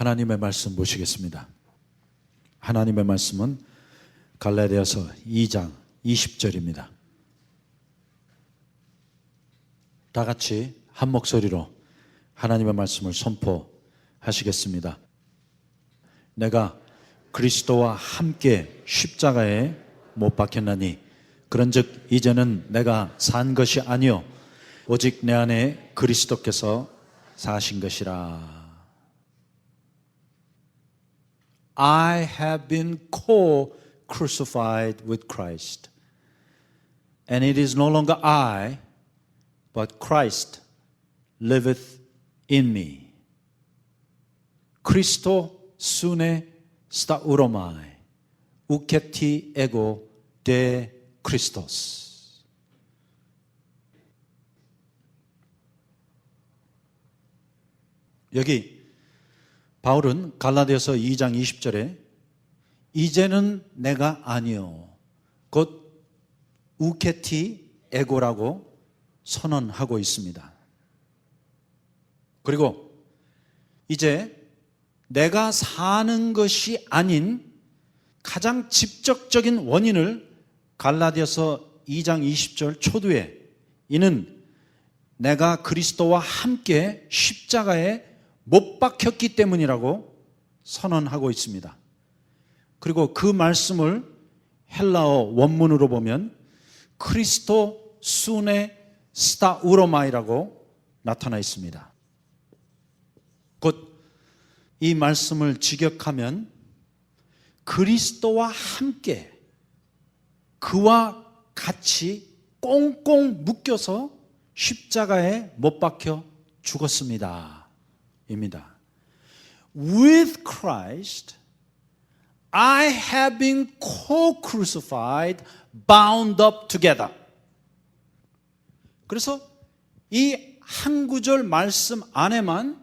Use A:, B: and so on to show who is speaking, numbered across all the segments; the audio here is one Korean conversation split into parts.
A: 하나님의 말씀 보시겠습니다. 하나님의 말씀은 갈라디아서 2장 20절입니다. 다 같이 한 목소리로 하나님의 말씀을 선포하시겠습니다. 내가 그리스도와 함께 십자가에 못 박혔나니 그런즉 이제는 내가 산 것이 아니요 오직 내 안에 그리스도께서 사신 것이라. I have been co-crucified with Christ, and it is no longer I, but Christ liveth in me. Christo sune stauromai, uketi ego de Christos. 여기 바울은 갈라디아서 2장 20절에 이제는 내가 아니요 곧 우케티 에고라고 선언하고 있습니다. 그리고 이제 내가 사는 것이 아닌 가장 직접적인 원인을 갈라디아서 2장 20절 초두에 이는 내가 그리스도와 함께 십자가에 못 박혔기 때문이라고 선언하고 있습니다. 그리고 그 말씀을 헬라어 원문으로 보면 크리스토 순에 스타우로마이라고 나타나 있습니다. 곧 이 말씀을 직역하면 그리스도와 함께 그와 같이 꽁꽁 묶여서 십자가에 못 박혀 죽었습니다. 입니다. With Christ, I have been co-crucified, bound up together. 그래서 이 한 구절 말씀 안에만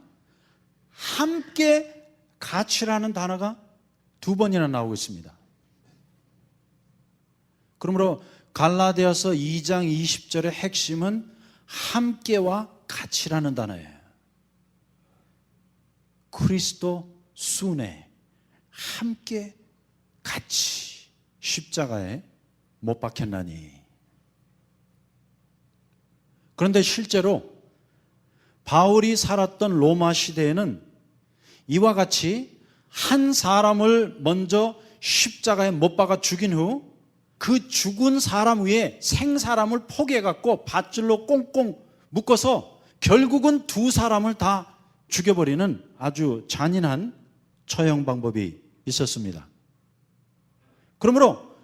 A: 함께 같이라는 단어가 두 번이나 나오고 있습니다. 그러므로 갈라디아서 2장 20절의 핵심은 함께와 같이라는 단어예요. 그리스도 순에 함께 같이 십자가에 못 박혔나니. 그런데 실제로 바울이 살았던 로마 시대에는 이와 같이 한 사람을 먼저 십자가에 못 박아 죽인 후 그 죽은 사람 위에 생사람을 포개갖고 밧줄로 꽁꽁 묶어서 결국은 두 사람을 다 죽여버리는 아주 잔인한 처형 방법이 있었습니다. 그러므로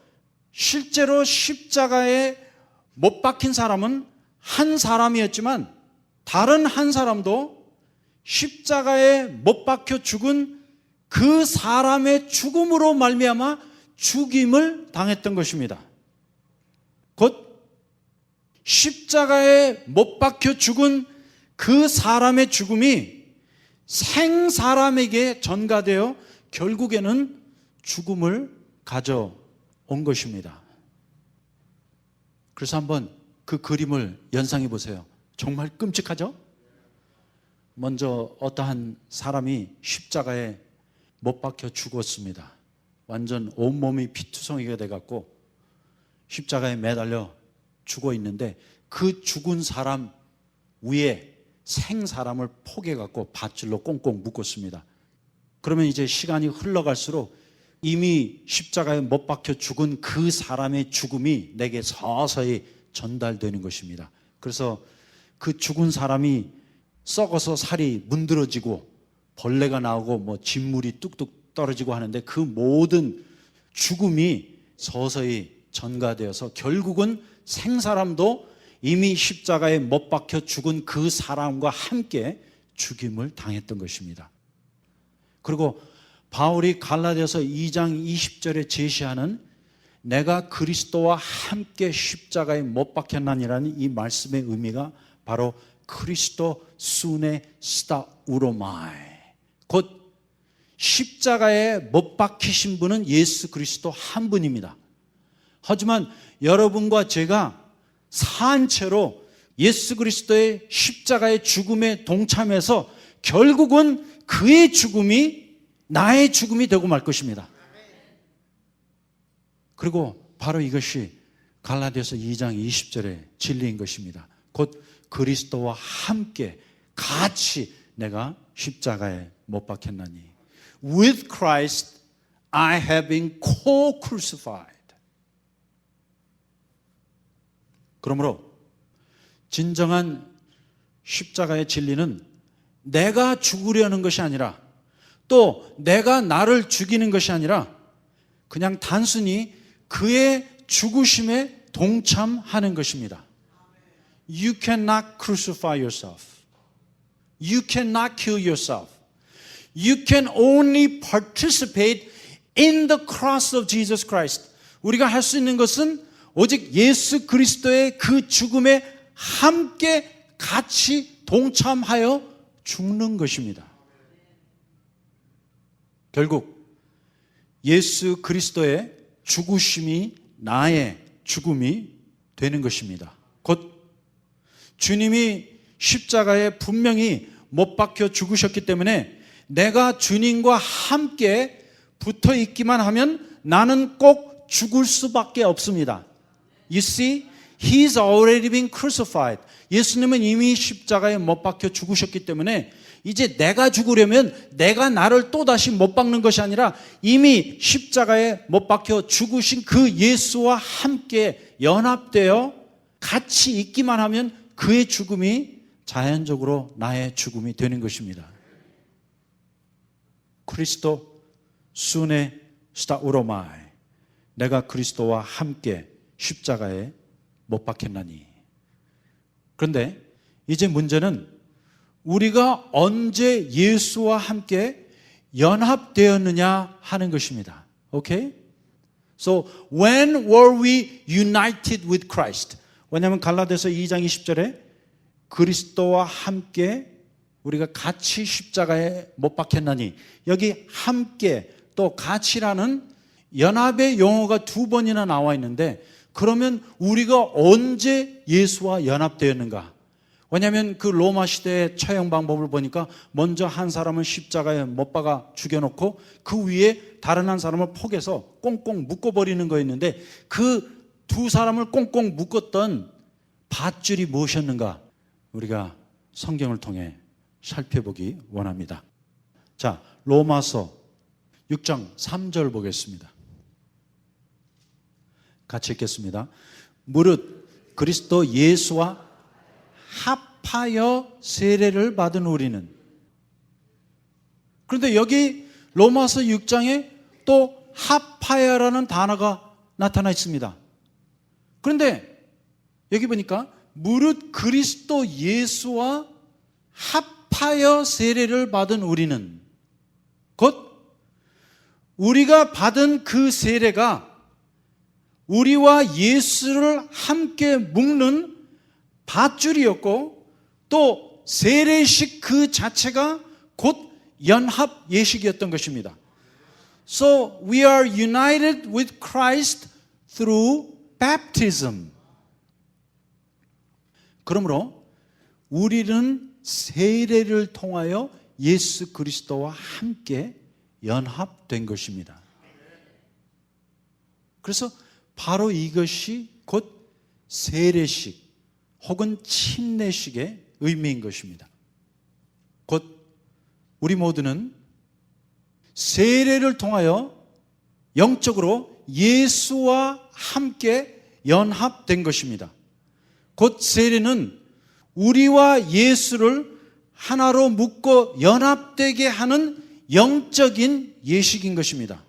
A: 실제로 십자가에 못 박힌 사람은 한 사람이었지만 다른 한 사람도 십자가에 못 박혀 죽은 그 사람의 죽음으로 말미암아 죽임을 당했던 것입니다. 곧 십자가에 못 박혀 죽은 그 사람의 죽음이 생사람에게 전가되어 결국에는 죽음을 가져온 것입니다. 그래서 한번 그 그림을 연상해 보세요. 정말 끔찍하죠? 먼저 어떠한 사람이 십자가에 못 박혀 죽었습니다. 완전 온몸이 피투성이가 돼갖고 십자가에 매달려 죽어 있는데 그 죽은 사람 위에 생사람을 포개갖고 밧줄로 꽁꽁 묶었습니다. 그러면 이제 시간이 흘러갈수록 이미 십자가에 못 박혀 죽은 그 사람의 죽음이 내게 서서히 전달되는 것입니다. 그래서 그 죽은 사람이 썩어서 살이 문드러지고 벌레가 나오고 뭐 진물이 뚝뚝 떨어지고 하는데 그 모든 죽음이 서서히 전가되어서 결국은 생사람도 이미 십자가에 못 박혀 죽은 그 사람과 함께 죽임을 당했던 것입니다. 그리고 바울이 갈라디아서 2장 20절에 제시하는 내가 그리스도와 함께 십자가에 못 박혔나니라는 이 말씀의 의미가 바로 크리스토 순에 스타우로마이, 곧 십자가에 못 박히신 분은 예수 그리스도 한 분입니다. 하지만 여러분과 제가 산 채로 예수 그리스도의 십자가의 죽음에 동참해서 결국은 그의 죽음이 나의 죽음이 되고 말 것입니다. 그리고 바로 이것이 갈라디아서 2장 20절의 진리인 것입니다. 곧 그리스도와 함께 같이 내가 십자가에 못 박혔나니 With Christ I have been co-crucified. 그러므로 진정한 십자가의 진리는 내가 죽으려는 것이 아니라 또 내가 나를 죽이는 것이 아니라 그냥 단순히 그의 죽으심에 동참하는 것입니다. You cannot crucify yourself. You cannot kill yourself. You can only participate in the cross of Jesus Christ. 우리가 할 수 있는 것은 오직 예수 그리스도의 그 죽음에 함께 같이 동참하여 죽는 것입니다. 결국 예수 그리스도의 죽으심이 나의 죽음이 되는 것입니다. 곧 주님이 십자가에 분명히 못 박혀 죽으셨기 때문에 내가 주님과 함께 붙어 있기만 하면 나는 꼭 죽을 수밖에 없습니다. You see, He's already been crucified. 예수님은 이미 십자가에 못 박혀 죽으셨기 때문에 이제 내가 죽으려면 내가 나를 또다시 못 박는 것이 아니라 이미 십자가에 못 박혀 죽으신 그 예수와 함께 연합되어 같이 있기만 하면 그의 죽음이 자연적으로 나의 죽음이 되는 것입니다. 그리스도 순에 스타우로마이, 내가 그리스도와 함께 십자가에 못 박혔나니. 그런데 이제 문제는 우리가 언제 예수와 함께 연합되었느냐 하는 것입니다. Okay? So when were we united with Christ? 왜냐하면 갈라디아서 2장 20절에 그리스도와 함께 우리가 같이 십자가에 못 박혔나니, 여기 함께 또 같이라는 연합의 용어가 두 번이나 나와 있는데, 그러면 우리가 언제 예수와 연합되었는가? 왜냐하면 그 로마 시대의 처형 방법을 보니까 먼저 한 사람을 십자가에 못 박아 죽여놓고 그 위에 다른 한 사람을 포개서 꽁꽁 묶어버리는 거였는데, 그 두 사람을 꽁꽁 묶었던 밧줄이 무엇이었는가? 우리가 성경을 통해 살펴보기 원합니다. 자, 로마서 6장 3절 보겠습니다. 같이 읽겠습니다. 무릇 그리스도 예수와 합하여 세례를 받은 우리는. 그런데 여기 로마서 6장에 또 합하여라는 단어가 나타나 있습니다. 그런데 여기 보니까 무릇 그리스도 예수와 합하여 세례를 받은 우리는, 곧 우리가 받은 그 세례가 우리와 예수를 함께 묶는 밧줄이었고, 또 세례식 그 자체가 곧 연합 예식이었던 것입니다. So we are united with Christ through baptism. 그러므로 우리는 세례를 통하여 예수 그리스도와 함께 연합된 것입니다. 그래서 바로 이것이 곧 세례식 혹은 침례식의 의미인 것입니다. 곧 우리 모두는 세례를 통하여 영적으로 예수와 함께 연합된 것입니다. 곧 세례는 우리와 예수를 하나로 묶어 연합되게 하는 영적인 예식인 것입니다.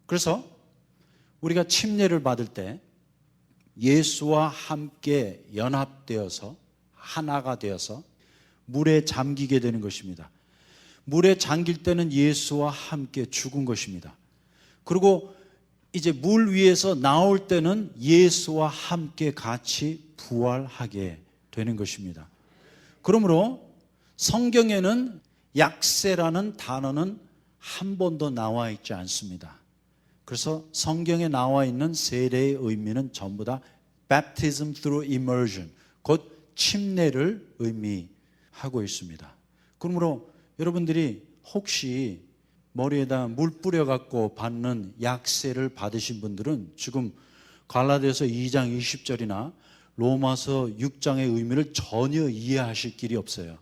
A: 그래서 우리가 침례를 받을 때 예수와 함께 연합되어서 하나가 되어서 물에 잠기게 되는 것입니다. 물에 잠길 때는 예수와 함께 죽은 것입니다. 그리고 이제 물 위에서 나올 때는 예수와 함께 같이 부활하게 되는 것입니다. 그러므로 성경에는 약세라는 단어는 한 번도 나와 있지 않습니다. 그래서 성경에 나와 있는 세례의 의미는 전부 다 baptism through immersion, 곧 침례를 의미하고 있습니다. 그러므로 여러분들이 혹시 머리에다 물 뿌려갖고 받는 약세를 받으신 분들은 지금 갈라디아서 2장 20절이나 로마서 6장의 의미를 전혀 이해하실 길이 없어요.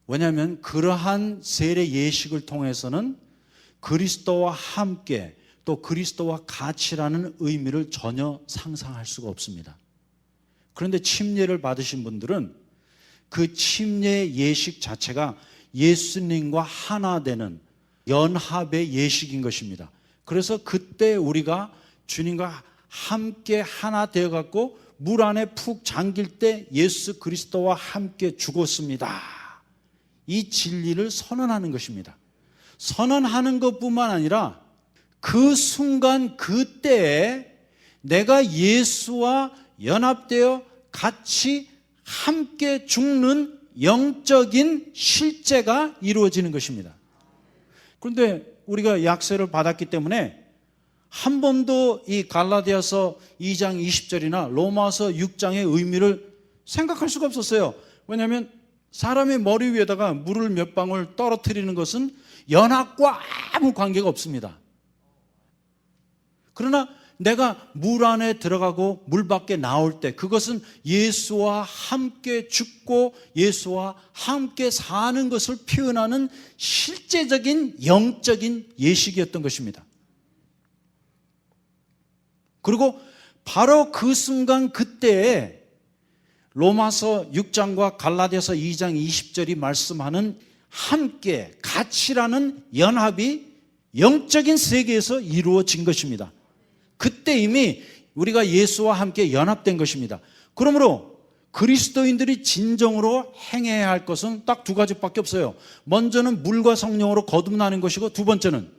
A: 왜냐하면 그러한 세례 예식을 통해서는 그리스도와 함께 또 그리스도와 같이라는 의미를 전혀 상상할 수가 없습니다. 그런데 침례를 받으신 분들은 그 침례 예식 자체가 예수님과 하나 되는 연합의 예식인 것입니다. 그래서 그때 우리가 주님과 함께 하나 되어갖고 물 안에 푹 잠길 때 예수 그리스도와 함께 죽었습니다. 이 진리를 선언하는 것입니다. 선언하는 것뿐만 아니라 그 순간 그때에 내가 예수와 연합되어 같이 함께 죽는 영적인 실제가 이루어지는 것입니다. 그런데 우리가 약세를 받았기 때문에 한 번도 이 갈라디아서 2장 20절이나 로마서 6장의 의미를 생각할 수가 없었어요. 왜냐하면 사람의 머리 위에다가 물을 몇 방울 떨어뜨리는 것은 연합과 아무 관계가 없습니다. 그러나 내가 물 안에 들어가고 물 밖에 나올 때 그것은 예수와 함께 죽고 예수와 함께 사는 것을 표현하는 실제적인 영적인 예식이었던 것입니다. 그리고 바로 그 순간 그때에 로마서 6장과 갈라디아서 2장 20절이 말씀하는 함께 같이라는 연합이 영적인 세계에서 이루어진 것입니다. 그때 이미 우리가 예수와 함께 연합된 것입니다. 그러므로 그리스도인들이 진정으로 행해야 할 것은 딱 두 가지밖에 없어요. 먼저는 물과 성령으로 거듭나는 것이고 두 번째는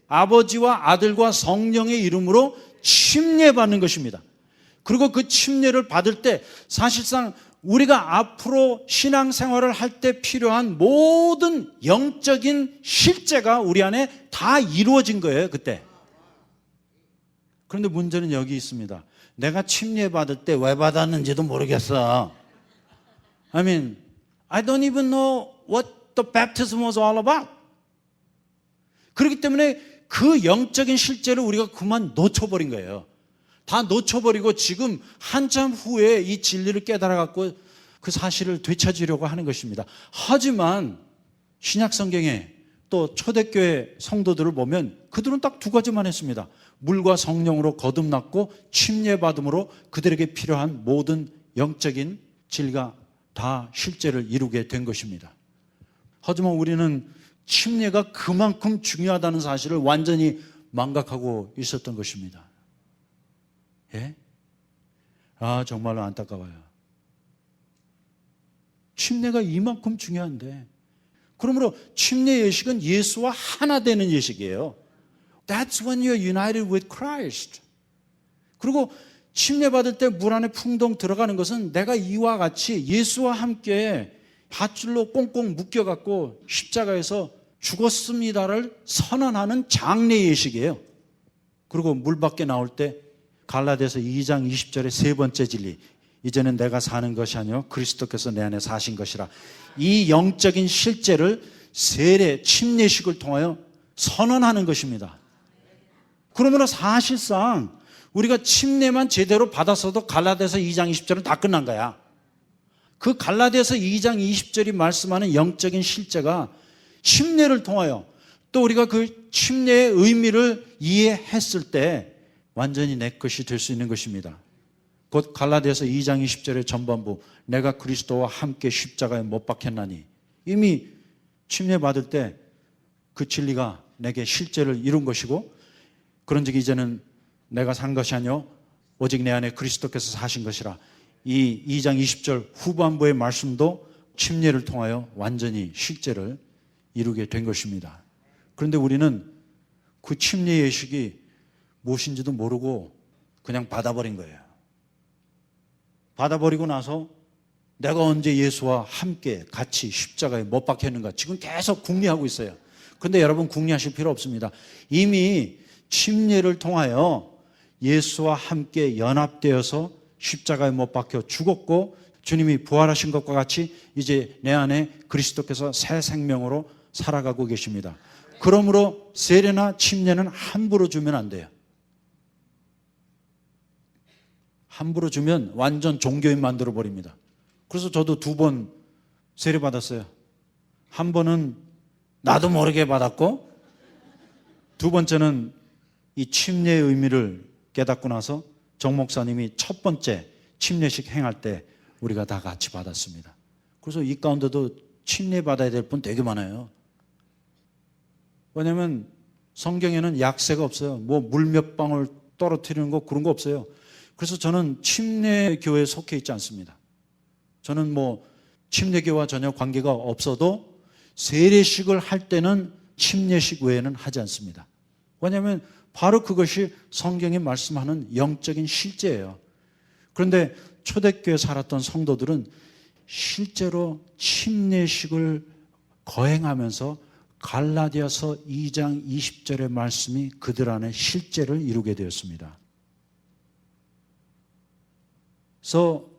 A: 아버지와 아들과 성령의 이름으로 침례받는 것입니다. 그리고 그 침례를 받을 때 사실상 우리가 앞으로 신앙생활을 할 때 필요한 모든 영적인 실제가 우리 안에 다 이루어진 거예요, 그때. 그런데 문제는 여기 있습니다. 내가 침례 받을 때 왜 받았는지도 모르겠어. I don't even know what the baptism was all about. 그렇기 때문에 그 영적인 실제를 우리가 그만 놓쳐버린 거예요. 다 놓쳐버리고 지금 한참 후에 이 진리를 깨달아갖고 그 사실을 되찾으려고 하는 것입니다. 하지만 신약성경에 또 초대교회 성도들을 보면 그들은 딱 두 가지만 했습니다. 물과 성령으로 거듭났고 침례받음으로 그들에게 필요한 모든 영적인 진리가 다 실제를 이루게 된 것입니다. 하지만 우리는 침례가 그만큼 중요하다는 사실을 완전히 망각하고 있었던 것입니다. 예? 정말로 안타까워요. 침례가 이만큼 중요한데, 그러므로 침례 예식은 예수와 하나 되는 예식이에요. That's when you're united with Christ. 그리고 침례 받을 때 물 안에 풍덩 들어가는 것은 내가 이와 같이 예수와 함께 밧줄로 꽁꽁 묶여갖고 십자가에서 죽었습니다를 선언하는 장례 예식이에요. 그리고 물 밖에 나올 때 갈라디아서 2장 20절의 세 번째 진리, 이제는 내가 사는 것이 아니요 그리스도께서 내 안에 사신 것이라. 이 영적인 실제를 세례 침례식을 통하여 선언하는 것입니다. 그러므로 사실상 우리가 침례만 제대로 받았어도 갈라디아서 2장 20절은 다 끝난 거야. 그 갈라디아서 2장 20절이 말씀하는 영적인 실제가 침례를 통하여 또 우리가 그 침례의 의미를 이해했을 때 완전히 내 것이 될 수 있는 것입니다. 곧 갈라디아서 2장 20절의 전반부, 내가 그리스도와 함께 십자가에 못 박혔나니, 이미 침례 받을 때 그 진리가 내게 실제를 이룬 것이고, 그런즉 이제는 내가 산 것이 아니요 오직 내 안에 그리스도께서 사신 것이라. 이 2장 20절 후반부의 말씀도 침례를 통하여 완전히 실제를 이루게 된 것입니다. 그런데 우리는 그 침례 예식이 무엇인지도 모르고 그냥 받아버린 거예요. 받아버리고 나서 내가 언제 예수와 함께 같이 십자가에 못 박혔는가 지금 계속 궁리하고 있어요. 그런데 여러분 궁리하실 필요 없습니다. 이미 침례를 통하여 예수와 함께 연합되어서 십자가에 못 박혀 죽었고 주님이 부활하신 것과 같이 이제 내 안에 그리스도께서 새 생명으로 살아가고 계십니다. 그러므로 세례나 침례는 함부로 주면 안 돼요. 함부로 주면 완전 종교인 만들어 버립니다. 그래서 저도 2번 세례 받았어요. 한 번은 나도 모르게 받았고, 2번째는 이 침례의 의미를 깨닫고 나서 정 목사님이 첫 번째 침례식 행할 때 우리가 다 같이 받았습니다. 그래서 이 가운데도 침례 받아야 될 분 되게 많아요. 왜냐하면 성경에는 약세가 없어요. 뭐 물 몇 방울 떨어뜨리는 거 그런 거 없어요. 그래서 저는 침례교회에 속해 있지 않습니다. 저는 뭐 침례교와 전혀 관계가 없어도 세례식을 할 때는 침례식 외에는 하지 않습니다. 왜냐하면 바로 그것이 성경이 말씀하는 영적인 실제예요. 그런데 초대교회에 살았던 성도들은 실제로 침례식을 거행하면서 갈라디아서 2장 20절의 말씀이 그들 안에 실제를 이루게 되었습니다. So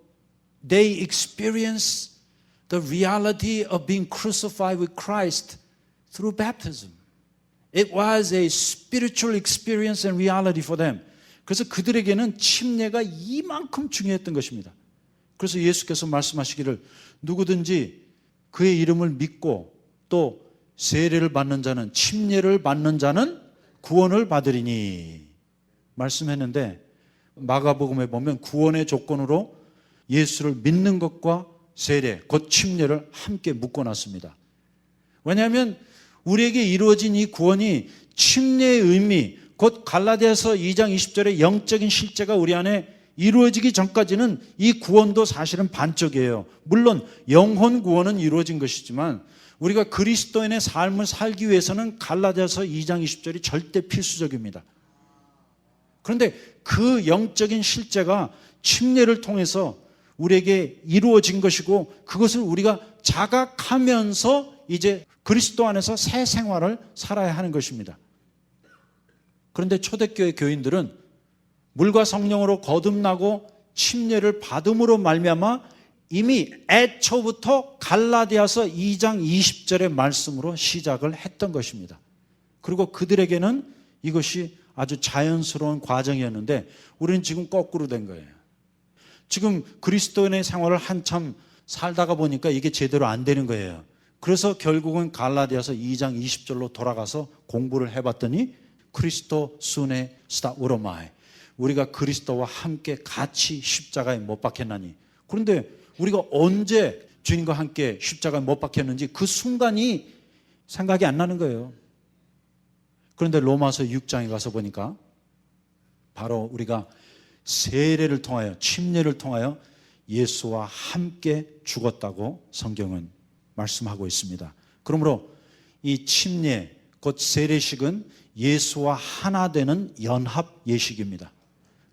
A: they experience the reality of being crucified with Christ through baptism. It was a spiritual experience and reality for them. 그래서 그들에게는 침례가 이만큼 중요했던 것입니다. 그래서 예수께서 말씀하시기를 누구든지 그의 이름을 믿고 또 세례를 받는 자는, 침례를 받는 자는 구원을 받으리니 말씀했는데, 마가복음에 보면 구원의 조건으로 예수를 믿는 것과 세례, 곧 침례를 함께 묶어놨습니다. 왜냐하면 우리에게 이루어진 이 구원이 침례의 의미, 곧 갈라디아서 2장 20절의 영적인 실제가 우리 안에 이루어지기 전까지는 이 구원도 사실은 반쪽이에요. 물론 영혼 구원은 이루어진 것이지만 우리가 그리스도인의 삶을 살기 위해서는 갈라디아서 2장 20절이 절대 필수적입니다. 그런데 그 영적인 실제가 침례를 통해서 우리에게 이루어진 것이고, 그것을 우리가 자각하면서 이제 그리스도 안에서 새 생활을 살아야 하는 것입니다. 그런데 초대교회 교인들은 물과 성령으로 거듭나고 침례를 받음으로 말미암아 이미 애초부터 갈라디아서 2장 20절의 말씀으로 시작을 했던 것입니다. 그리고 그들에게는 이것이 아주 자연스러운 과정이었는데 우리는 지금 거꾸로 된 거예요. 지금 그리스도인의 생활을 한참 살다가 보니까 이게 제대로 안 되는 거예요. 그래서 결국은 갈라디아서 2장 20절로 돌아가서 공부를 해봤더니 크리스토 순에 스타 우로마이, 우리가 그리스도와 함께 같이 십자가에 못 박혔나니. 그런데 우리가 언제 주님과 함께 십자가에 못 박혔는지 그 순간이 생각이 안 나는 거예요. 그런데 로마서 6장에 가서 보니까 바로 우리가 세례를 통하여, 침례를 통하여 예수와 함께 죽었다고 성경은 말씀하고 있습니다. 그러므로 이 침례, 곧 세례식은 예수와 하나 되는 연합 예식입니다.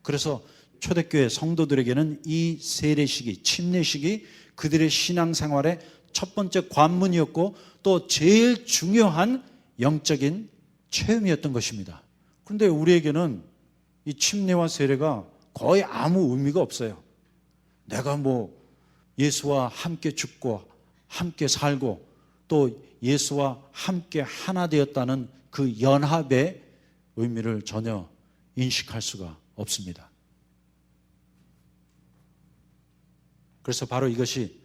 A: 그래서 초대교회 성도들에게는 이 세례식이, 침례식이 그들의 신앙생활의 첫 번째 관문이었고 또 제일 중요한 영적인 체험이었던 것입니다. 그런데 우리에게는 이 침례와 세례가 거의 아무 의미가 없어요. 내가 뭐 예수와 함께 죽고 함께 살고 또 예수와 함께 하나 되었다는 그 연합의 의미를 전혀 인식할 수가 없습니다. 그래서 바로 이것이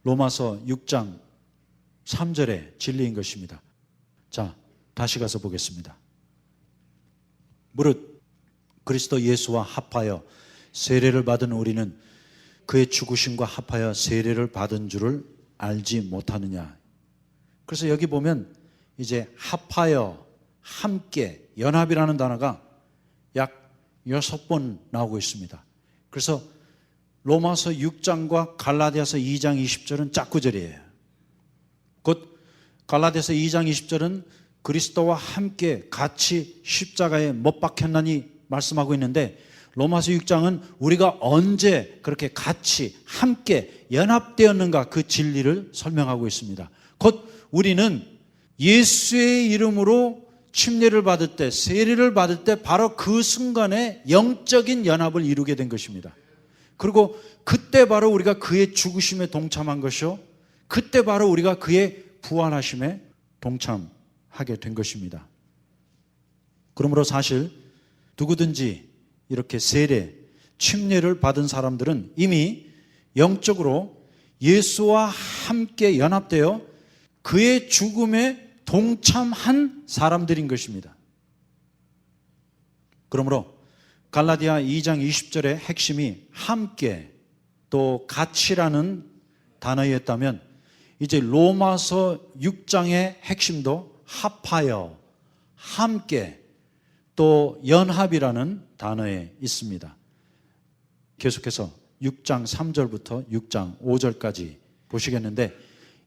A: 로마서 6장 3절의 진리인 것입니다. 자, 다시 가서 보겠습니다. 무릇 그리스도 예수와 합하여 세례를 받은 우리는 그의 죽으심과 합하여 세례를 받은 줄을 알지 못하느냐. 그래서 여기 보면 이제 합하여, 함께, 연합이라는 단어가 약 6번 나오고 있습니다. 그래서 로마서 6장과 갈라디아서 2장 20절은 짝구절이에요. 곧 갈라디아서 2장 20절은 그리스도와 함께 같이 십자가에 못 박혔나니 말씀하고 있는데, 로마서 6장은 우리가 언제 그렇게 같이 함께 연합되었는가 그 진리를 설명하고 있습니다. 곧 우리는 예수의 이름으로 침례를 받을 때, 세례를 받을 때 바로 그 순간에 영적인 연합을 이루게 된 것입니다. 그리고 그때 바로 우리가 그의 죽으심에 동참한 것이요, 그때 바로 우리가 그의 부활하심에 동참하게 된 것입니다. 그러므로 사실 누구든지 이렇게 세례, 침례를 받은 사람들은 이미 영적으로 예수와 함께 연합되어 그의 죽음에 동참한 사람들인 것입니다. 그러므로 갈라디아 2장 20절의 핵심이 함께 또 같이라는 단어였다면 이제 로마서 6장의 핵심도 합하여, 함께 또 연합이라는 단어에 있습니다. 계속해서 6장 3절부터 6장 5절까지 보시겠는데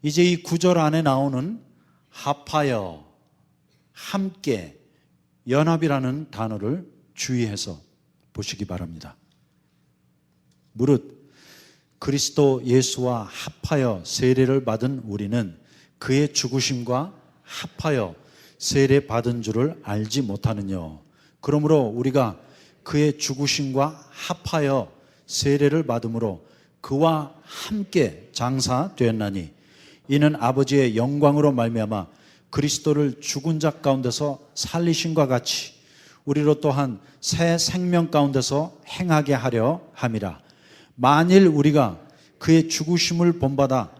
A: 이제 이 구절 안에 나오는 합하여, 함께, 연합이라는 단어를 주의해서 보시기 바랍니다. 무릇 그리스도 예수와 합하여 세례를 받은 우리는 그의 죽으심과 합하여 세례 받은 줄을 알지 못하느뇨. 그러므로 우리가 그의 죽으심과 합하여 세례를 받음으로 그와 함께 장사되었나니 이는 아버지의 영광으로 말미암아 그리스도를 죽은 자 가운데서 살리심과 같이 우리로 또한 새 생명 가운데서 행하게 하려 함이라. 만일 우리가 그의 죽으심을 본받아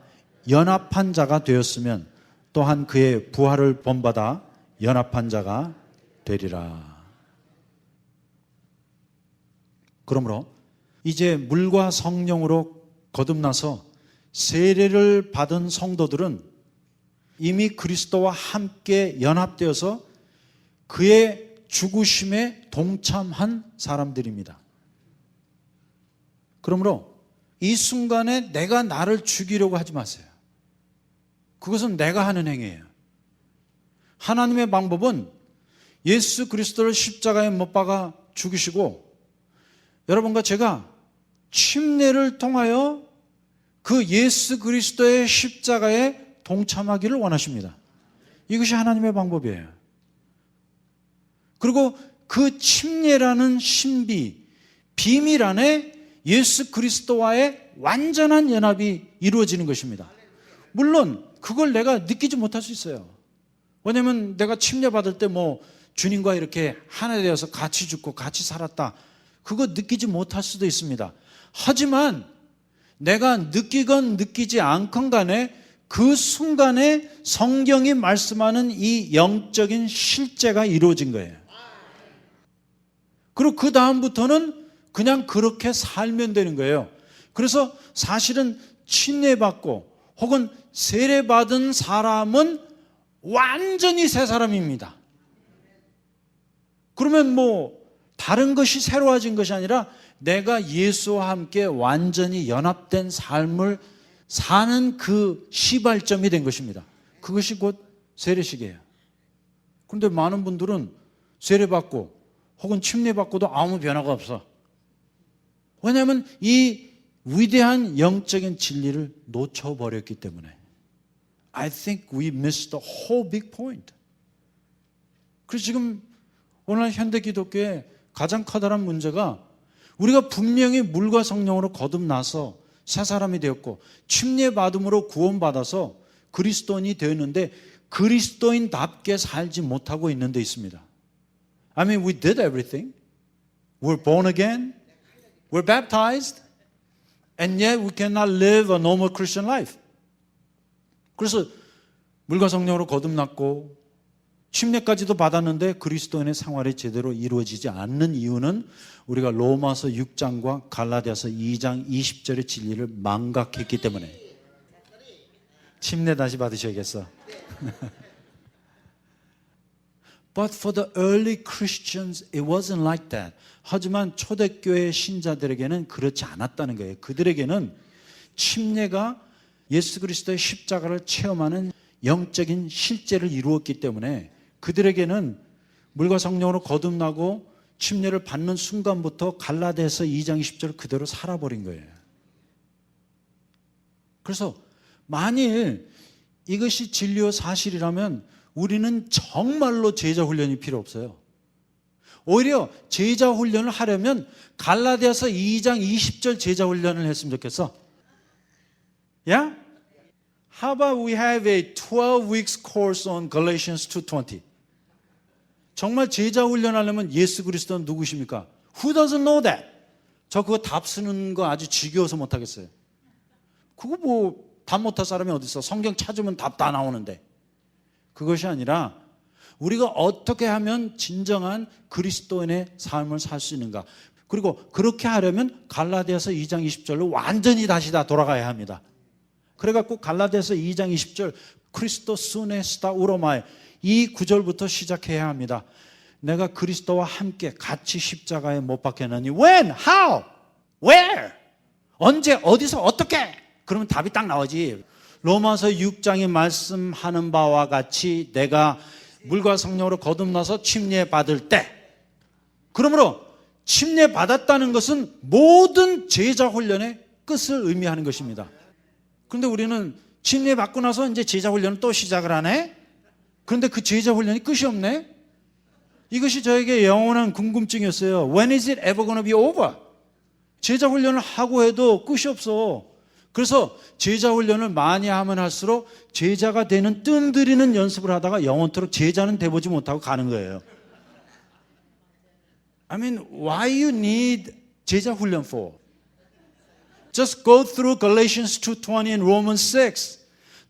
A: 연합한 자가 되었으면 또한 그의 부활을 본받아 연합한 자가 되리라. 그러므로 이제 물과 성령으로 거듭나서 세례를 받은 성도들은 이미 그리스도와 함께 연합되어서 그의 죽으심에 동참한 사람들입니다. 그러므로 이 순간에 내가 나를 죽이려고 하지 마세요. 그것은 내가 하는 행위예요. 하나님의 방법은 예수 그리스도를 십자가에 못 박아 죽이시고 여러분과 제가 침례를 통하여 그 예수 그리스도의 십자가에 동참하기를 원하십니다. 이것이 하나님의 방법이에요. 그리고 그 침례라는 신비, 비밀 안에 예수 그리스도와의 완전한 연합이 이루어지는 것입니다. 물론 그걸 내가 느끼지 못할 수 있어요. 왜냐하면 내가 침례 받을 때 주님과 이렇게 하나 되어서 같이 죽고 같이 살았다, 그거 느끼지 못할 수도 있습니다. 하지만 내가 느끼건 느끼지 않건 간에 그 순간에 성경이 말씀하는 이 영적인 실제가 이루어진 거예요. 그리고 그 다음부터는 그냥 그렇게 살면 되는 거예요. 그래서 사실은 침례받고 혹은 세례받은 사람은 완전히 새 사람입니다. 그러면 다른 것이 새로워진 것이 아니라 내가 예수와 함께 완전히 연합된 삶을 사는 그 시발점이 된 것입니다. 그것이 곧 세례식이에요. 그런데 많은 분들은 세례받고 혹은 침례받고도 아무 변화가 없어. 왜냐하면 이 위대한 영적인 진리를 놓쳐버렸기 때문에. I think we missed the whole big point. 그래서 지금 오늘날 현대 기독교의 가장 커다란 문제가 우리가 분명히 물과 성령으로 거듭나서 새 사람이 되었고 침례 받음으로 구원받아서 그리스도인이 되었는데 그리스도인답게 살지 못하고 있는 데 있습니다. I mean, we did everything. We're born again. We're baptized. And yet we cannot live a normal Christian life. 그래서 물과 성령으로 거듭났고 침례까지도 받았는데 그리스도인의 생활이 제대로 이루어지지 않는 이유는 우리가 로마서 6장과 갈라디아서 2장 20절의 진리를 망각했기 때문에. 침례 다시 받으셔야겠어. But for the early Christians, it wasn't like that. 하지만 초대교회 신자들에게는 그렇지 않았다는 거예요. 그들에게는 침례가 예수 그리스도의 십자가를 체험하는 영적인 실제를 이루었기 때문에 그들에게는 물과 성령으로 거듭나고 침례를 받는 순간부터 갈라디아서 2장 20절 그대로 살아버린 거예요. 그래서 만일 이것이 진리와 사실이라면 우리는 정말로 제자 훈련이 필요 없어요. 오히려 제자 훈련을 하려면 갈라디아서 2장 20절 제자 훈련을 했으면 좋겠어. 야? How about we have a 12 weeks course on Galatians 2:20? 정말 제자 훈련하려면 예수 그리스도는 누구십니까? Who doesn't know that? 저 그거 답 쓰는 거 아주 지겨워서 못하겠어요. 그거 뭐 답 못할 사람이 어디 있어? 성경 찾으면 답 다 나오는데. 그것이 아니라 우리가 어떻게 하면 진정한 그리스도인의 삶을 살 수 있는가. 그리고 그렇게 하려면 갈라디아서 2장 20절로 완전히 다시 다 돌아가야 합니다. 그래갖고 갈라디아서 2장 20절 크리스토 수네스타 우로마에 이 구절부터 시작해야 합니다. 내가 그리스도와 함께 같이 십자가에 못 박혔나니 When? How? Where? 언제? 어디서? 어떻게? 그러면 답이 딱 나오지. 로마서 6장이 말씀하는 바와 같이 내가 물과 성령으로 거듭나서 침례받을 때, 그러므로 침례받았다는 것은 모든 제자 훈련의 끝을 의미하는 것입니다. 그런데 우리는 침례받고 나서 이제 제자 훈련을 또 시작을 하네. 그런데 그 제자 훈련이 끝이 없네. 이것이 저에게 영원한 궁금증이었어요. When is it ever going to be over? 제자 훈련을 하고 해도 끝이 없어. 그래서 제자 훈련을 많이 하면 할수록 제자가 되는 뜸들이는 연습을 하다가 영원토록 제자는 돼보지 못하고 가는 거예요. I mean, why you need 제자 훈련 for? Just go through Galatians 2:20 and Romans 6.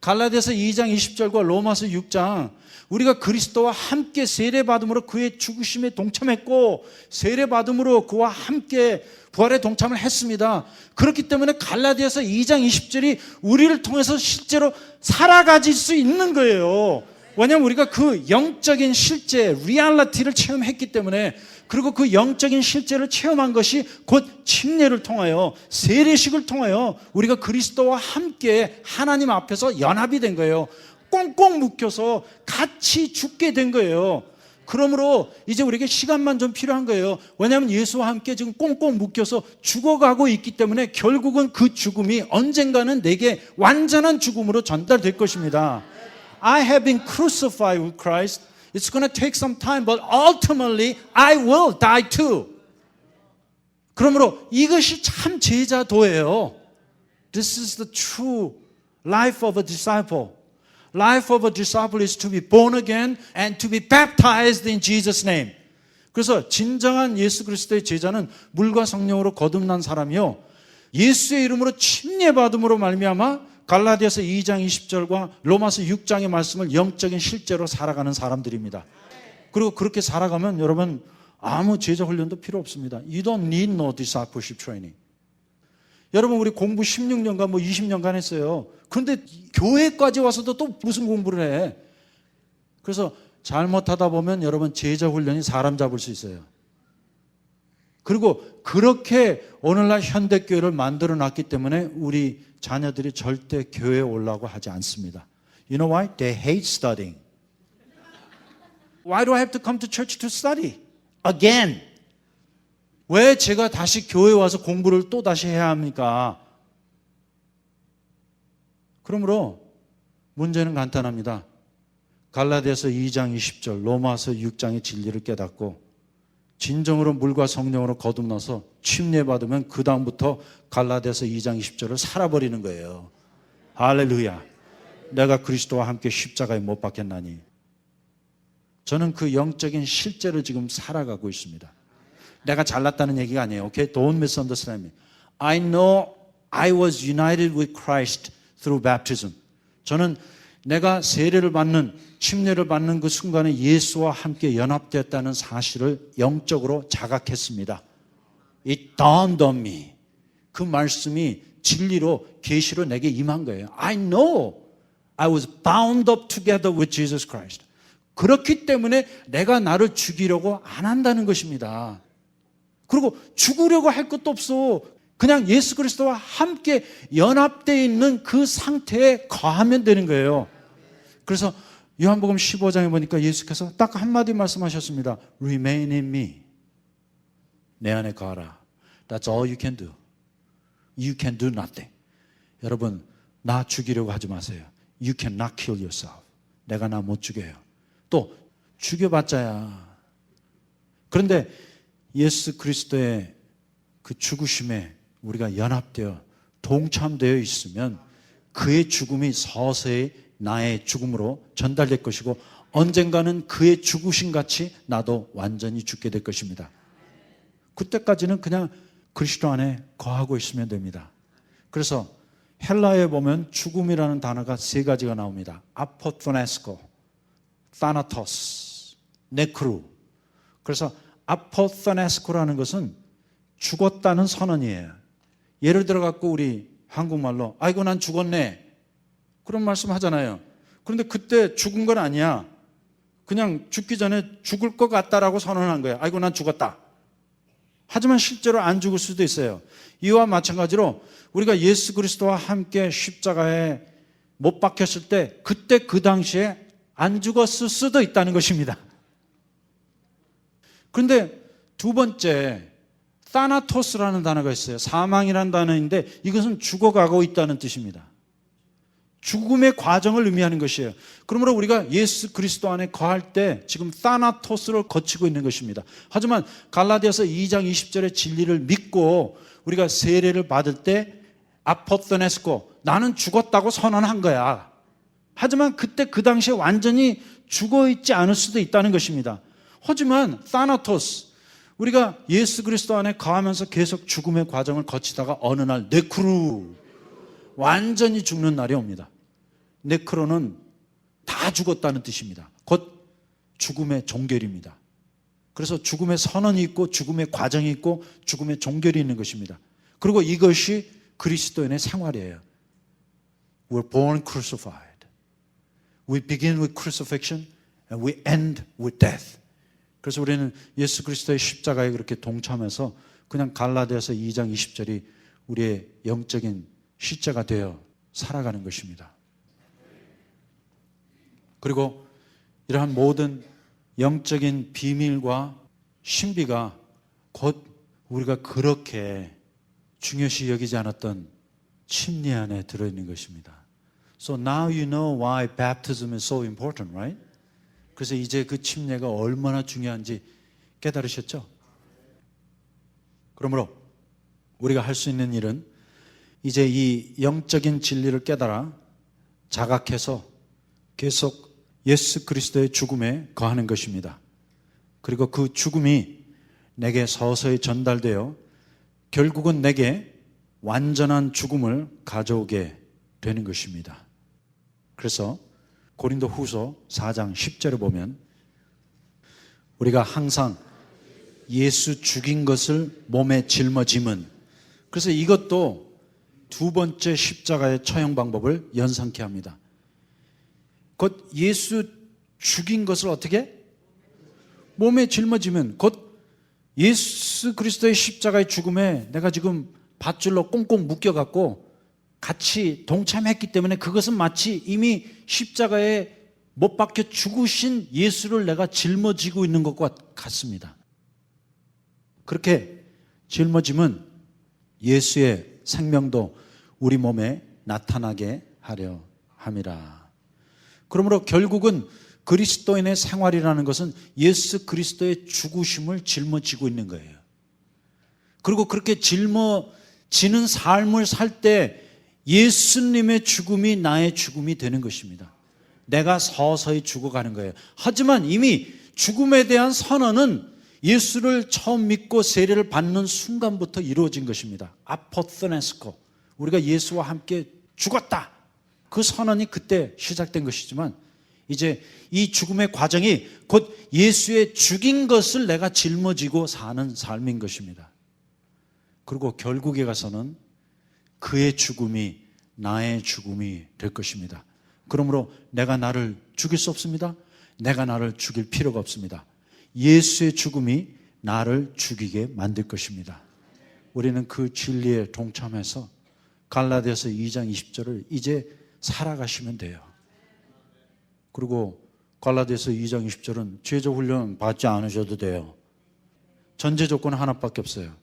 A: 갈라디아서 2장 20절과 로마서 6장. 우리가 그리스도와 함께 세례받음으로 그의 죽으심에 동참했고 세례받음으로 그와 함께 부활에 동참을 했습니다. 그렇기 때문에 갈라디아서 2장 20절이 우리를 통해서 실제로 살아가질 수 있는 거예요. 왜냐하면 우리가 그 영적인 실제, 리얼리티를 체험했기 때문에, 그리고 그 영적인 실제를 체험한 것이 곧 침례를 통하여, 세례식을 통하여 우리가 그리스도와 함께 하나님 앞에서 연합이 된 거예요. 꽁꽁 묶여서 같이 죽게 된 거예요. 그러므로 이제 우리에게 시간만 좀 필요한 거예요. 왜냐하면 예수와 함께 지금 꽁꽁 묶여서 죽어가고 있기 때문에 결국은 그 죽음이 언젠가는 내게 완전한 죽음으로 전달될 것입니다. I have been crucified with Christ. It's going to take some time, but ultimately I will die too. 그러므로 이것이 참 제자도예요. This is the true life of a disciple. Life of a disciple is to be born again and to be baptized in Jesus' name. 그래서 진정한 예수 그리스도의 제자는 물과 성령으로 거듭난 사람이요, 예수의 이름으로 침례받음으로 말미암아 갈라디아서 2장 20절과 로마서 6장의 말씀을 영적인 실제로 살아가는 사람들입니다. 그리고 그렇게 살아가면 여러분 아무 제자 훈련도 필요 없습니다. You don't need no discipleship training. 여러분 우리 공부 16년간 뭐 20년간 했어요. 그런데 교회까지 와서도 또 무슨 공부를 해. 그래서 잘못하다 보면 여러분 제자 훈련이 사람 잡을 수 있어요. 그리고 그렇게 오늘날 현대교회를 만들어 놨기 때문에 우리 자녀들이 절대 교회에 오려고 하지 않습니다. You know why? They hate studying. Why do I have to come to church to study? Again. 왜 제가 다시 교회에 와서 공부를 또 다시 해야 합니까? 그러므로 문제는 간단합니다. 갈라디아서 2장 20절, 로마서 6장의 진리를 깨닫고 진정으로 물과 성령으로 거듭나서 침례받으면 그 다음부터 갈라디아서 2장 20절을 살아버리는 거예요. 할렐루야. 내가 그리스도와 함께 십자가에 못 박혔나니. 저는 그 영적인 실제를 지금 살아가고 있습니다. 내가 잘났다는 얘기가 아니에요. Okay? Don't misunderstand me. I know I was united with Christ through baptism. 저는 내가 세례를 받는, 침례를 받는 그 순간에 예수와 함께 연합되었다는 사실을 영적으로 자각했습니다. It dawned on me. 그 말씀이 진리로, 계시로 내게 임한 거예요. I know I was bound up together with Jesus Christ. 그렇기 때문에 내가 나를 죽이려고 안 한다는 것입니다. 그리고 죽으려고 할 것도 없어. 그냥 예수 그리스도와 함께 연합되어 있는 그 상태에 거하면 되는 거예요. 그래서 요한복음 15장에 보니까 예수께서 딱 한마디 말씀하셨습니다. Remain in me. 내 안에 거하라. That's all you can do. You can do nothing. 여러분, 나 죽이려고 하지 마세요. You cannot kill yourself. 내가 나 못 죽여요. 또 죽여봤자야. 그런데 예수 그리스도의 그 죽으심에 우리가 연합되어 동참되어 있으면 그의 죽음이 서서히 나의 죽음으로 전달될 것이고 언젠가는 그의 죽으심 같이 나도 완전히 죽게 될 것입니다. 그때까지는 그냥 그리스도 안에 거하고 있으면 됩니다. 그래서 헬라어에 보면 죽음이라는 단어가 세 가지가 나옵니다. 아포토네스코, 타나토스, 네크루. 그래서 아포토네스코라는 것은 죽었다는 선언이에요. 예를 들어 갖고 우리 한국말로 아이고 난 죽었네 그런 말씀 하잖아요. 그런데 그때 죽은 건 아니야. 그냥 죽기 전에 죽을 것 같다라고 선언한 거예요. 아이고 난 죽었다. 하지만 실제로 안 죽을 수도 있어요. 이와 마찬가지로 우리가 예수 그리스도와 함께 십자가에 못 박혔을 때 그때 그 당시에 안 죽었을 수도 있다는 것입니다. 그런데 두 번째 타나토스라는 단어가 있어요. 사망이라는 단어인데 이것은 죽어가고 있다는 뜻입니다. 죽음의 과정을 의미하는 것이에요. 그러므로 우리가 예수 그리스도 안에 거할 때 지금 타나토스를 거치고 있는 것입니다. 하지만 갈라디아서 2장 20절의 진리를 믿고 우리가 세례를 받을 때 아포토네스코 나는 죽었다고 선언한 거야. 하지만 그때 그 당시에 완전히 죽어있지 않을 수도 있다는 것입니다. 하지만 타나토스 우리가 예수 그리스도 안에 거하면서 계속 죽음의 과정을 거치다가 어느 날 네크루 완전히 죽는 날이 옵니다. 네크로는 다 죽었다는 뜻입니다. 곧 죽음의 종결입니다. 그래서 죽음의 선언이 있고 죽음의 과정이 있고 죽음의 종결이 있는 것입니다. 그리고 이것이 그리스도인의 생활이에요. We're born crucified. We begin with crucifixion and we end with death. 그래서 우리는 예수 그리스도의 십자가에 그렇게 동참해서 그냥 갈라디아서 2장 20절이 우리의 영적인 시체가 되어 살아가는 것입니다. 그리고 이러한 모든 영적인 비밀과 신비가 곧 우리가 그렇게 중요시 여기지 않았던 침례 안에 들어있는 것입니다. So now you know why baptism is so important, right? 그래서 이제 그 침례가 얼마나 중요한지 깨달으셨죠? 그러므로 우리가 할 수 있는 일은 이제 이 영적인 진리를 깨달아 자각해서 계속 예수 그리스도의 죽음에 거하는 것입니다. 그리고 그 죽음이 내게 서서히 전달되어 결국은 내게 완전한 죽음을 가져오게 되는 것입니다. 그래서 고린도 후서 4장 10절에 보면 우리가 항상 예수 죽인 것을 몸에 짊어짐은, 그래서 이것도 두 번째 십자가의 처형 방법을 연상케 합니다. 곧 예수 죽인 것을 어떻게? 몸에 짊어지면, 곧 예수 그리스도의 십자가의 죽음에 내가 지금 밧줄로 꽁꽁 묶여갖고 같이 동참했기 때문에 그것은 마치 이미 십자가에 못 박혀 죽으신 예수를 내가 짊어지고 있는 것과 같습니다. 그렇게 짊어짐은 예수의 생명도 우리 몸에 나타나게 하려 함이라. 그러므로 결국은 그리스도인의 생활이라는 것은 예수 그리스도의 죽으심을 짊어지고 있는 거예요. 그리고 그렇게 짊어지는 삶을 살 때 예수님의 죽음이 나의 죽음이 되는 것입니다. 내가 서서히 죽어가는 거예요. 하지만 이미 죽음에 대한 선언은 예수를 처음 믿고 세례를 받는 순간부터 이루어진 것입니다. 아포토네스코, 우리가 예수와 함께 죽었다, 그 선언이 그때 시작된 것이지만 이제 이 죽음의 과정이 곧 예수의 죽인 것을 내가 짊어지고 사는 삶인 것입니다. 그리고 결국에 가서는 그의 죽음이 나의 죽음이 될 것입니다. 그러므로 내가 나를 죽일 수 없습니다. 내가 나를 죽일 필요가 없습니다. 예수의 죽음이 나를 죽이게 만들 것입니다. 우리는 그 진리에 동참해서 갈라디아서 2장 20절을 이제 살아가시면 돼요. 그리고 갈라디아서 2장 20절은 제자 훈련 받지 않으셔도 돼요. 전제 조건은 하나밖에 없어요.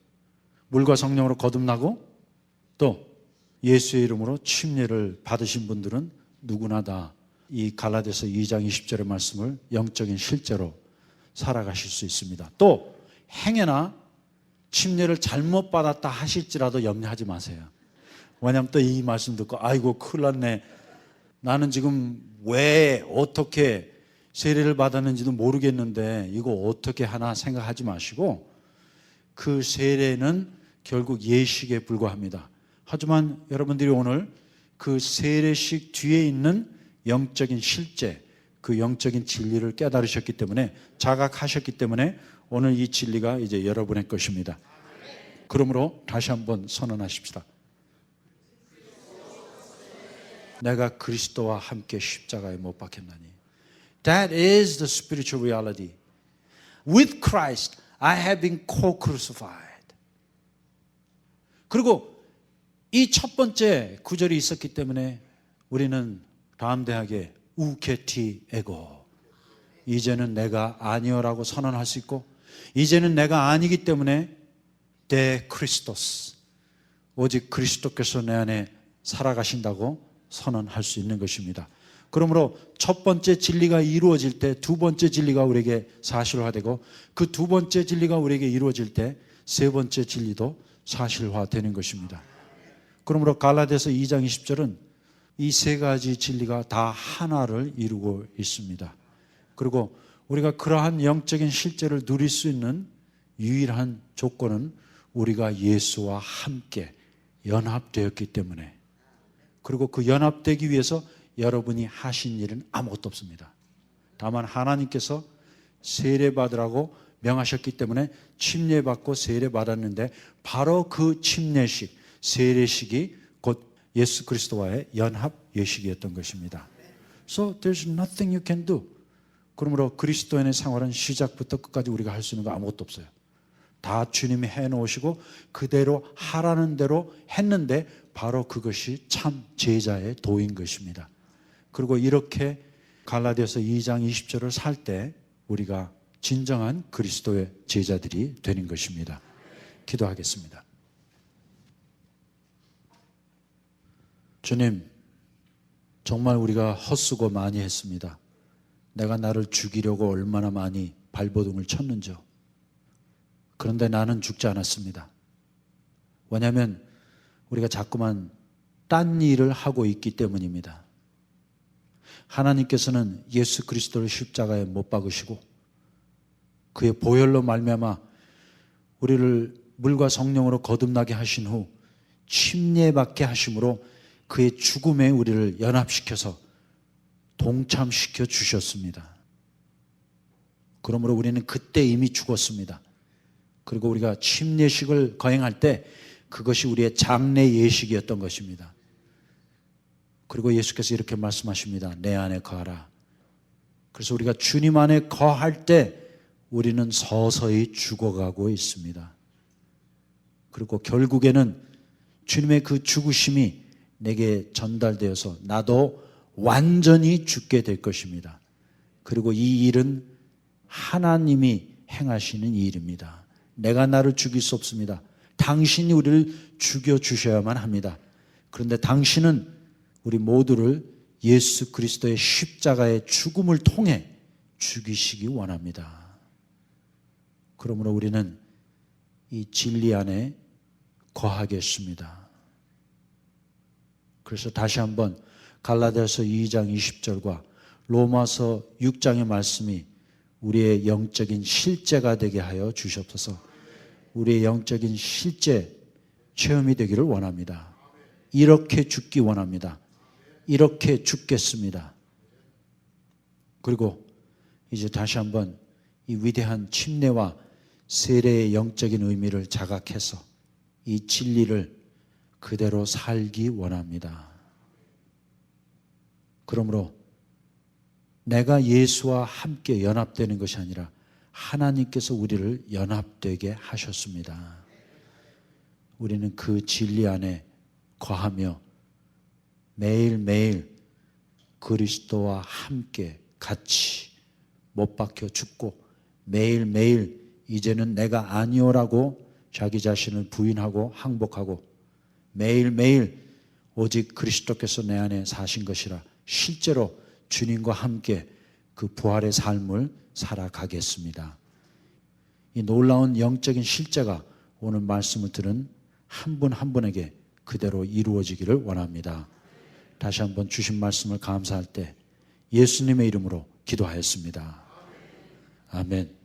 A: 물과 성령으로 거듭나고 또 예수의 이름으로 침례를 받으신 분들은 누구나 다 이 갈라디아서 2장 20절의 말씀을 영적인 실제로 살아가실 수 있습니다. 또 행여나 침례를 잘못 받았다 하실지라도 염려하지 마세요. 왜냐하면 또 이 말씀 듣고 아이고 큰일 났네. 나는 지금 왜 어떻게 세례를 받았는지도 모르겠는데 이거 어떻게 하나 생각하지 마시고 그 세례는 결국 예식에 불과합니다. 하지만 여러분들이 오늘 그 세례식 뒤에 있는 영적인 실제, 그 영적인 진리를 깨달으셨기 때문에 자각하셨기 때문에 오늘 이 진리가 이제 여러분의 것입니다. 그러므로 다시 한번 선언하십시다. 내가 그리스도와 함께 십자가에 못 박혔나니. That is the spiritual reality. With Christ, I have been co-crucified. 그리고 이 첫 번째 구절이 있었기 때문에 우리는 담대하게 우케티 에고, 이제는 내가 아니오라고 선언할 수 있고, 이제는 내가 아니기 때문에 데 크리스토스, 오직 그리스도께서 내 안에 살아가신다고 선언할 수 있는 것입니다. 그러므로 첫 번째 진리가 이루어질 때 두 번째 진리가 우리에게 사실화되고, 그 두 번째 진리가 우리에게 이루어질 때 세 번째 진리도 사실화되는 것입니다. 그러므로 갈라디아서 2장 20절은 이 세 가지 진리가 다 하나를 이루고 있습니다. 그리고 우리가 그러한 영적인 실제를 누릴 수 있는 유일한 조건은 우리가 예수와 함께 연합되었기 때문에, 그리고 그 연합되기 위해서 여러분이 하신 일은 아무것도 없습니다. 다만 하나님께서 세례받으라고 명하셨기 때문에 침례받고 세례받았는데, 바로 그 침례식, 세례식이 곧 예수 그리스도와의 연합 예식이었던 것입니다. So there's nothing you can do. 그러므로 그리스도인의 생활은 시작부터 끝까지 우리가 할 수 있는 거 아무것도 없어요. 다 주님이 해놓으시고 그대로 하라는 대로 했는데 바로 그것이 참 제자의 도인 것입니다. 그리고 이렇게 갈라디아서 2장 20절을 살 때 우리가 진정한 그리스도의 제자들이 되는 것입니다. 기도하겠습니다. 주님, 정말 우리가 헛수고 많이 했습니다. 내가 나를 죽이려고 얼마나 많이 발버둥을 쳤는지요. 그런데 나는 죽지 않았습니다. 왜냐하면 우리가 자꾸만 딴 일을 하고 있기 때문입니다. 하나님께서는 예수 그리스도를 십자가에 못 박으시고 그의 보혈로 말미암아 우리를 물과 성령으로 거듭나게 하신 후 침례받게 하심으로 그의 죽음에 우리를 연합시켜서 동참시켜 주셨습니다. 그러므로 우리는 그때 이미 죽었습니다. 그리고 우리가 침례식을 거행할 때 그것이 우리의 장래 예식이었던 것입니다. 그리고 예수께서 이렇게 말씀하십니다. 내 안에 거하라. 그래서 우리가 주님 안에 거할 때 우리는 서서히 죽어가고 있습니다. 그리고 결국에는 주님의 그 죽으심이 내게 전달되어서 나도 완전히 죽게 될 것입니다. 그리고 이 일은 하나님이 행하시는 일입니다. 내가 나를 죽일 수 없습니다. 당신이 우리를 죽여주셔야만 합니다. 그런데 당신은 우리 모두를 예수 그리스도의 십자가의 죽음을 통해 죽이시기 원합니다. 그러므로 우리는 이 진리 안에 거하겠습니다. 그래서 다시 한번 갈라디아서 2장 20절과 로마서 6장의 말씀이 우리의 영적인 실제가 되게 하여 주시옵소서. 우리의 영적인 실제 체험이 되기를 원합니다. 이렇게 죽기 원합니다. 이렇게 죽겠습니다. 그리고 이제 다시 한번 이 위대한 침례와 세례의 영적인 의미를 자각해서 이 진리를 그대로 살기 원합니다. 그러므로 내가 예수와 함께 연합되는 것이 아니라 하나님께서 우리를 연합되게 하셨습니다. 우리는 그 진리 안에 거하며 매일매일 그리스도와 함께 같이 못 박혀 죽고 매일매일 이제는 내가 아니오라고 자기 자신을 부인하고 항복하고 매일매일 오직 그리스도께서 내 안에 사신 것이라 실제로 주님과 함께 그 부활의 삶을 살아가겠습니다. 이 놀라운 영적인 실제가 오늘 말씀을 들은 한 분 한 분에게 그대로 이루어지기를 원합니다. 다시 한번 주신 말씀을 감사할 때 예수님의 이름으로 기도하였습니다. 아멘.